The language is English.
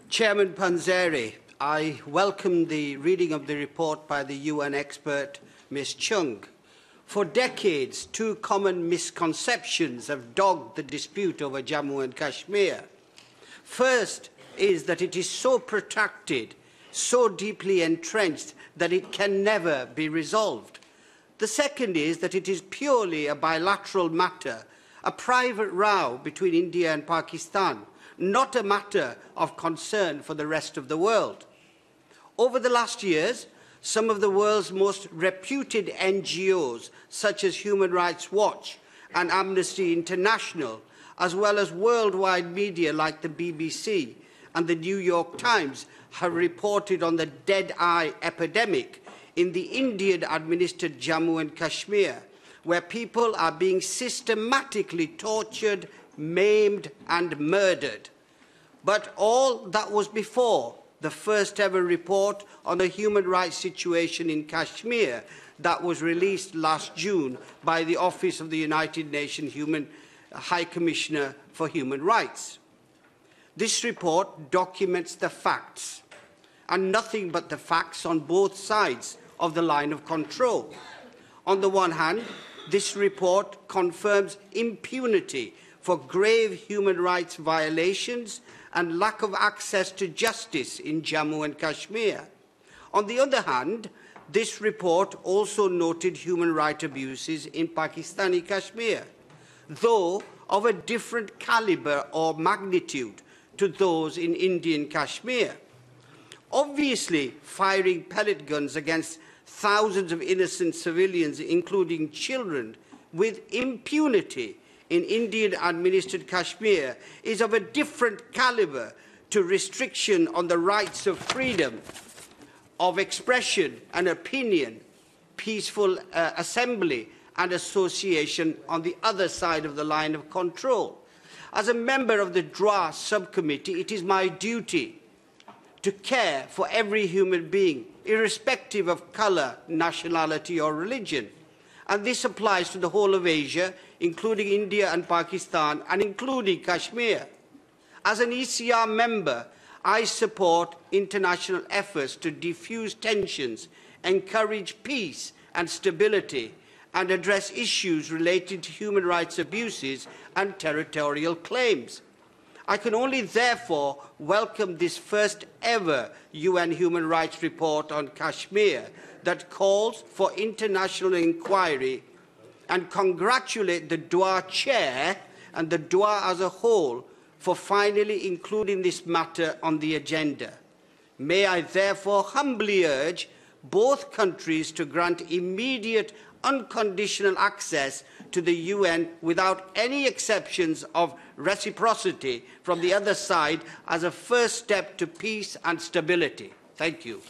Chairman Panzeri, I welcome the reading of the report by the UN expert Ms. Chung. For decades, two common misconceptions have dogged the dispute over Jammu and Kashmir. First is that it is so protracted, so deeply entrenched that it can never be resolved. The second is that it is purely a bilateral matter, a private row between India and Pakistan, not a matter of concern for the rest of the world. Over the last years, some of the world's most reputed NGOs, such as Human Rights Watch and Amnesty International, as well as worldwide media like the BBC and the New York Times, have reported on the dead-eye epidemic in the Indian-administered Jammu and Kashmir, where people are being systematically tortured, maimed and murdered. But all that was before the first ever report on the human rights situation in Kashmir that was released last June by the Office of the United Nations High Commissioner for Human Rights. This report documents the facts, and nothing but the facts on both sides of the line of control. On the one hand, this report confirms impunity for grave human rights violations and lack of access to justice in Jammu and Kashmir. On the other hand, this report also noted human rights abuses in Pakistani Kashmir, though of a different caliber or magnitude to those in Indian Kashmir. Obviously, firing pellet guns against thousands of innocent civilians, including children, with impunity in Indian-administered Kashmir is of a different caliber to restriction on the rights of freedom of expression and opinion, peaceful assembly and association on the other side of the line of control. As a member of the DRA subcommittee, it is my duty to care for every human being, irrespective of colour, nationality or religion. And this applies to the whole of Asia, including India and Pakistan, and including Kashmir. As an ECR member, I support international efforts to defuse tensions, encourage peace and stability, and address issues related to human rights abuses and territorial claims. I can only therefore welcome this first ever UN human rights report on Kashmir that calls for international inquiry, and congratulate the DWA chair and the DWA as a whole for finally including this matter on the agenda. May I therefore humbly urge both countries to grant immediate unconditional access to the UN without any exceptions of reciprocity from the other side as a first step to peace and stability. Thank you.